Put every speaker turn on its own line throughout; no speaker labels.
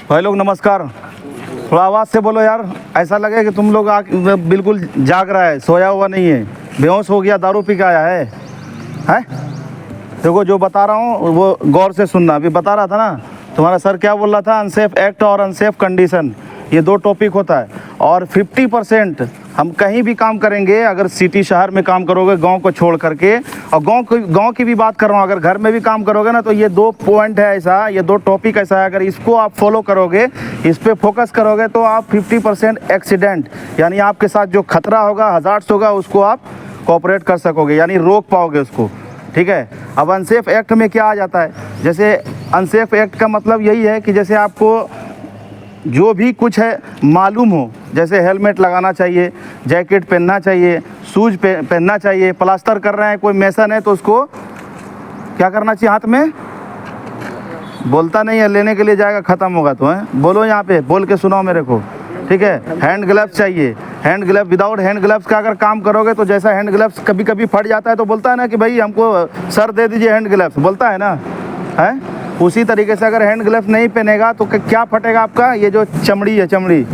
भाई लोग नमस्कार। थोड़ा आवाज़ से बोलो यार, ऐसा लगे कि तुम लोग बिल्कुल जाग रहा है, सोया हुआ नहीं है, बेहोश हो गया, दारू पी के आया है। हैं? देखो जो बता रहा हूँ वो गौर से सुनना। अभी बता रहा था ना, तुम्हारा सर क्या बोल रहा था, अनसेफ एक्ट और अनसेफ कंडीशन, ये दो टॉपिक होता है। और 50% हम कहीं भी काम करेंगे, अगर सिटी शहर में काम करोगे गांव को छोड़ करके, और गांव की भी बात कर रहा हूँ, अगर घर में भी काम करोगे ना, तो ये दो पॉइंट है ऐसा, ये दो टॉपिक ऐसा है, अगर इसको आप फॉलो करोगे, इस पर फोकस करोगे, तो आप 50% एक्सीडेंट यानी आपके साथ जो खतरा होगा, हज़ार्ड्स होगा, उसको आप कोऑपरेट कर सकोगे, यानी रोक पाओगे उसको। ठीक है। अब अनसेफ एक्ट में क्या आ जाता है, जैसे अनसेफ एक्ट का मतलब यही है कि जैसे आपको जो भी कुछ है मालूम हो, जैसे हेलमेट लगाना चाहिए, जैकेट पहनना चाहिए, शूज पहनना चाहिए, प्लास्टर कर रहे हैं, कोई मेसन है तो उसको क्या करना चाहिए, हाथ में बोलता नहीं है, लेने के लिए जाएगा, ख़त्म होगा तो है, बोलो यहाँ पे, बोल के सुनाओ मेरे को। ठीक है। हैंड ग्लव्स चाहिए, hand gloves, without hand gloves का अगर काम करोगे तो जैसा हैंड ग्लव्स कभी कभी फट जाता है तो बोलता है ना कि भाई हमको सर दे दीजिए हैंड ग्लव्स, बोलता है ना, है उसी तरीके से अगर हैंड ग्लव्स नहीं पहनेगा तो क्या फटेगा आपका, ये जो चमड़ी है, चमड़ी,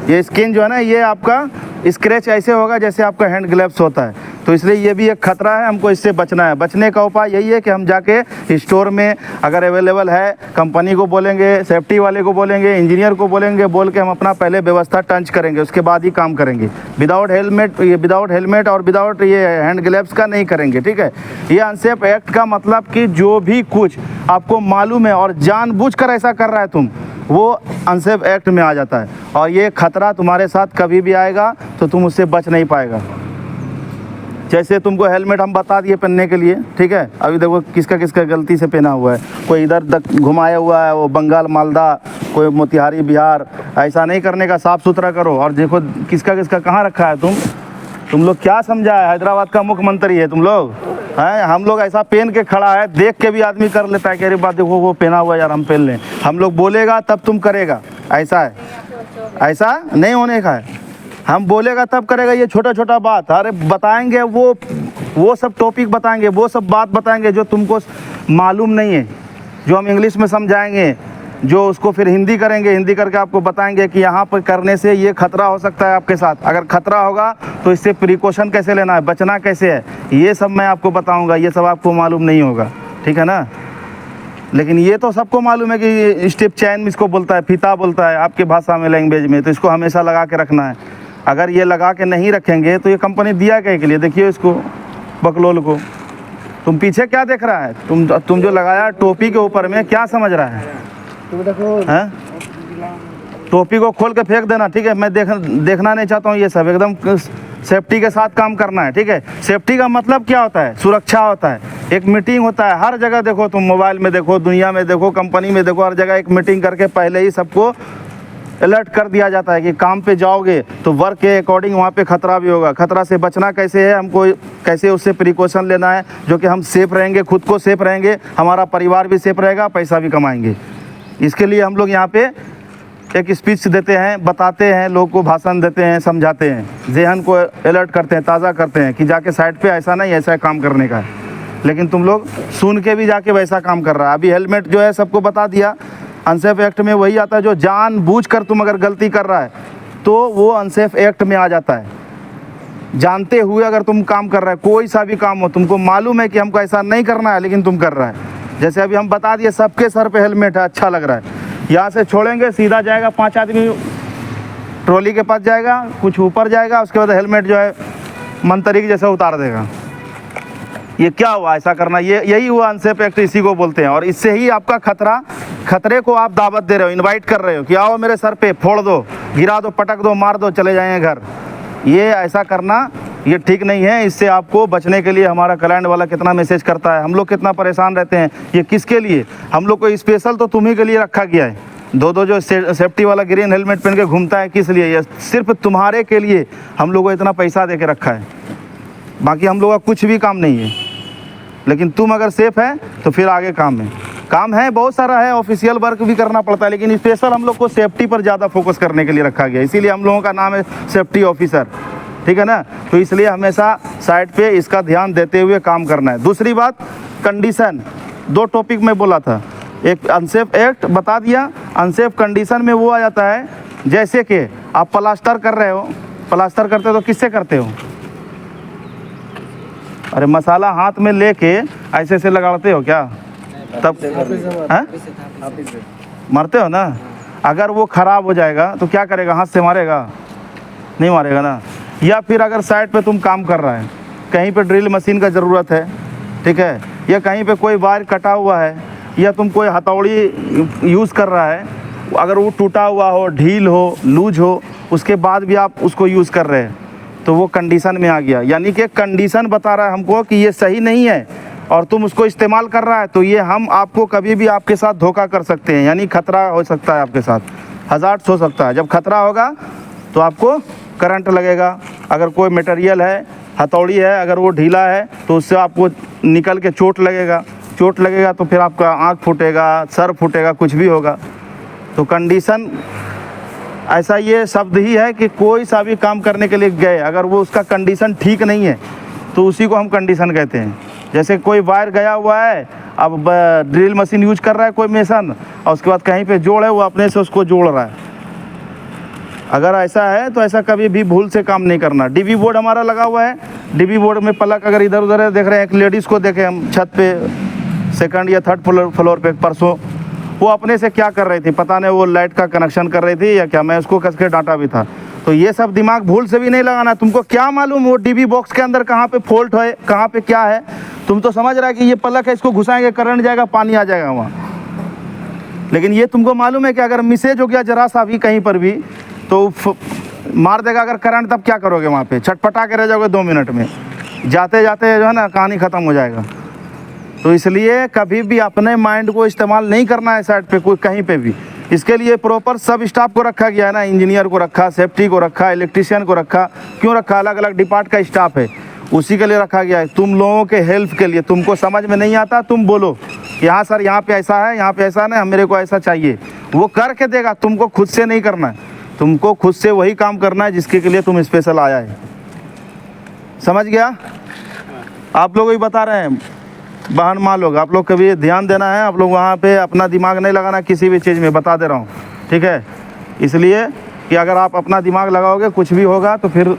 ये स्किन जो है ना, ये आपका स्क्रैच ऐसे होगा जैसे आपका हैंड ग्लव्स होता है। तो इसलिए ये भी एक खतरा है, हमको इससे बचना है। बचने का उपाय यही है कि हम जाके स्टोर में अगर अवेलेबल है, कंपनी को बोलेंगे, सेफ्टी वाले को बोलेंगे, इंजीनियर को बोलेंगे, बोल के हम अपना पहले व्यवस्था टंच करेंगे, उसके बाद ही काम करेंगे। विदाउट हेलमेट और विदाउट ये हैंड ग्लव्स का नहीं करेंगे। ठीक है। ये अनसेफ एक्ट का मतलब कि जो भी कुछ आपको मालूम है और जानबूझकर ऐसा कर रहा है तुम, वो अनसेफ एक्ट में आ जाता है, और ये खतरा तुम्हारे साथ कभी भी आएगा तो तुम उससे बच नहीं पाएगा। जैसे तुमको हेलमेट हम बता दिए पहनने के लिए, ठीक है, अभी देखो किसका किसका गलती से पहना हुआ है, कोई इधर घुमाया हुआ है, वो बंगाल मालदा, कोई मोतिहारी बिहार, ऐसा नहीं करने का, साफ़ सुथरा करो। और देखो किसका किसका कहाँ रखा है, तुम लोग क्या समझा है, हैदराबाद का मुख्यमंत्री है तुम लोग हैं। हम लोग ऐसा पहन के खड़ा है, देख के भी आदमी कर लेता है कि अरे बात देखो वो पहना हुआ यार, हम पहन लें। हम लोग बोलेगा तब तुम करेगा, ऐसा है, ऐसा नहीं होने का है। हम बोलेगा तब करेगा, ये छोटा छोटा बात अरे बताएंगे, वो सब टॉपिक बताएंगे, वो सब बात बताएंगे जो तुमको मालूम नहीं है, जो हम इंग्लिश में समझाएंगे, जो उसको फिर हिंदी करेंगे, हिंदी करके आपको बताएंगे कि यहाँ पर करने से ये खतरा हो सकता है आपके साथ, अगर खतरा होगा तो इससे प्रिकॉशन कैसे लेना है, बचना कैसे है, ये सब मैं आपको बताऊँगा। ये सब आपको मालूम नहीं होगा, ठीक है ना। लेकिन ये तो सबको मालूम है कि स्टेप चैन इसको बोलता है, फीता बोलता है आपके भाषा में, लैंग्वेज में, तो इसको हमेशा लगा के रखना है। अगर ये लगा के नहीं रखेंगे तो ये कंपनी दिया क्या के लिए, देखिए इसको बकलोल को, तुम पीछे क्या देख रहा है, तुम जो लगाया टोपी के ऊपर में, क्या समझ रहा है, हैं? टोपी को खोल के फेंक देना। ठीक है। मैं देखना नहीं चाहता हूँ ये सब, एकदम सेफ्टी के साथ काम करना है। ठीक है। सेफ्टी का मतलब क्या होता है, सुरक्षा होता है, एक मीटिंग होता है, हर जगह देखो, तुम मोबाइल में देखो, दुनिया में देखो, कंपनी में देखो, हर जगह एक मीटिंग करके पहले ही सबको अलर्ट कर दिया जाता है कि काम पे जाओगे तो वर्क के अकॉर्डिंग वहाँ पे खतरा भी होगा। खतरा से बचना कैसे है, हमको कैसे उससे प्रिकॉशन लेना है, जो कि हम सेफ रहेंगे, खुद को सेफ रहेंगे, हमारा परिवार भी सेफ रहेगा, पैसा भी कमाएंगे। इसके लिए हम लोग यहाँ पे एक स्पीच देते हैं, बताते हैं, लोग को भाषण देते हैं, समझाते हैं, ज़हन को अलर्ट करते हैं, ताज़ा करते हैं कि जाके साइड पे ऐसा नहीं, ऐसा काम करने का है। लेकिन तुम लोग सुन के भी जाके वैसा काम कर रहा है। अभी हेलमेट जो है सबको बता दिया, अनसेफ एक्ट में वही आता है, जो जानबूझकर तुम अगर गलती कर रहा है तो वो अनसेफ एक्ट में आ जाता है। जानते हुए अगर तुम काम कर रहा है, कोई सा भी काम हो, तुमको मालूम है कि हमको ऐसा नहीं करना है, लेकिन तुम कर रहा है। जैसे अभी हम बता दिए, सबके सर पे हेलमेट है, अच्छा लग रहा है, यहाँ से छोड़ेंगे सीधा जाएगा, 5 आदमी ट्रॉली के पास जाएगा, कुछ ऊपर जाएगा, उसके बाद हेलमेट जो है मंतरी जैसा उतार देगा। ये क्या हुआ ऐसा करना, यही हुआ अनसेफ एक्ट, इसी को बोलते हैं। और इससे ही आपका खतरे को आप दावत दे रहे हो, इनवाइट कर रहे हो कि आओ मेरे सर पे, फोड़ दो, गिरा दो, पटक दो, मार दो, चले जाएंगे घर। ये ऐसा करना ये ठीक नहीं है। इससे आपको बचने के लिए हमारा क्लाइंट वाला कितना मैसेज करता है, हम लोग कितना परेशान रहते हैं। ये किसके लिए, हम लोग को स्पेशल तो तुम्ही के लिए रखा गया है। दो जो सेफ्टी वाला ग्रीन हेलमेट पहन के घूमता है, किस लिए, ये सिर्फ तुम्हारे के लिए हम लोग को इतना पैसा दे के रखा है। बाकी हम लोग का कुछ भी काम नहीं है, लेकिन तुम अगर सेफ है तो फिर आगे काम है, बहुत सारा है, ऑफिशियल वर्क भी करना पड़ता है, लेकिन स्पेशल हम लोग को सेफ्टी पर ज़्यादा फोकस करने के लिए रखा गया, इसीलिए हम लोगों का नाम है सेफ्टी ऑफिसर। ठीक है ना। तो इसलिए हमेशा साइड पे इसका ध्यान देते हुए काम करना है। दूसरी बात, कंडीशन, दो टॉपिक में बोला था, एक अनसेफ एक्ट बता दिया अनसेफ कंडीशन में वो आ जाता है जैसे कि आप प्लास्टर कर रहे हो, प्लास्टर करते हो तो किससे करते हो? अरे मसाला हाथ में लेके ऐसे ऐसे लगाते हो क्या? तब हैं? मारते हो ना। अगर वो ख़राब हो जाएगा तो क्या करेगा? हाथ से मारेगा? नहीं मारेगा ना। या फिर अगर साइड पे तुम काम कर रहा है, कहीं पे ड्रिल मशीन का ज़रूरत है, ठीक है, या कहीं पे कोई वायर कटा हुआ है, या तुम कोई हथौड़ी यूज़ कर रहा है, अगर वो टूटा हुआ हो, ढील हो, लूज हो, उसके बाद भी आप उसको यूज़ कर रहे हैं तो वो कंडीशन में आ गया। यानी कि कंडीशन बता रहा है हमको कि ये सही नहीं है और तुम उसको इस्तेमाल कर रहा है, तो ये हम आपको कभी भी आपके साथ धोखा कर सकते हैं, यानी खतरा हो सकता है आपके साथ, हज़ार्ड हो सकता है। जब खतरा होगा तो आपको करंट लगेगा। अगर कोई मटेरियल है, हथौड़ी है, अगर वो ढीला है तो उससे आपको निकल के चोट लगेगा तो फिर आपका आँख फूटेगा, सर फूटेगा, कुछ भी होगा। तो कंडीशन ऐसा ये शब्द ही है कि कोई सा भी काम करने के लिए गए, अगर वो उसका कंडीशन ठीक नहीं है तो उसी को हम कंडीशन कहते हैं। जैसे कोई वायर गया हुआ है, अब ड्रिल मशीन यूज कर रहा है कोई मेसन, और उसके बाद कहीं पे जोड़ है, वो अपने से उसको जोड़ रहा है। अगर ऐसा है तो ऐसा कभी भी भूल से काम नहीं करना। डीबी बोर्ड हमारा लगा हुआ है, डीबी बोर्ड में पलक अगर इधर उधर है, देख रहे हैं एक लेडीज़ को देखे हम छत पे सेकंड या थर्ड फ्लोर पे परसों, वो अपने से क्या कर रही थी पता नहीं, वो लाइट का कनेक्शन कर रही थी या क्या, मैं उसको कस के डांटा भी था। तो ये सब दिमाग भूल से भी नहीं लगाना। तुमको क्या मालूम वो डीबी बॉक्स के अंदर कहाँ पे फॉल्ट है, कहाँ पे क्या है? तुम तो समझ रहा है कि ये पलक है, इसको घुसाएंगे करंट जाएगा, पानी आ जाएगा वहाँ। लेकिन ये तुमको मालूम है कि अगर मिसेज हो गया जरा सा भी कहीं पर भी तो मार देगा अगर करंट, तब क्या करोगे? वहाँ पे छटपटा के रह जाओगे 2 मिनट में, जाते जाते जो है ना कहानी ख़त्म हो जाएगा। तो इसलिए कभी भी अपने माइंड को इस्तेमाल नहीं करना है साइड पे कोई कहीं पे भी। इसके लिए प्रॉपर सब स्टाफ को रखा गया है ना, इंजीनियर को रखा, सेफ्टी को रखा, इलेक्ट्रिशियन को रखा। क्यों रखा? अलग अलग डिपार्ट का स्टाफ है, उसी के लिए रखा गया है, तुम लोगों के हेल्प के लिए। तुमको समझ में नहीं आता तुम बोलो यहाँ सर यहाँ पे ऐसा है, यहाँ पे ऐसा नहीं, मेरे को ऐसा चाहिए, वो करके देगा। तुमको खुद से नहीं करना है, तुमको खुद से वही काम करना है जिसके के लिए तुम स्पेशल आया है। समझ गया? आप लोग ही बता रहे हैं बहन माँ लोग, आप लोग कभी ध्यान देना है, आप लोग वहाँ पे अपना दिमाग नहीं लगाना किसी भी चीज़ में, बता दे रहा हूँ, ठीक है? इसलिए कि अगर आप अपना दिमाग लगाओगे कुछ भी होगा तो फिर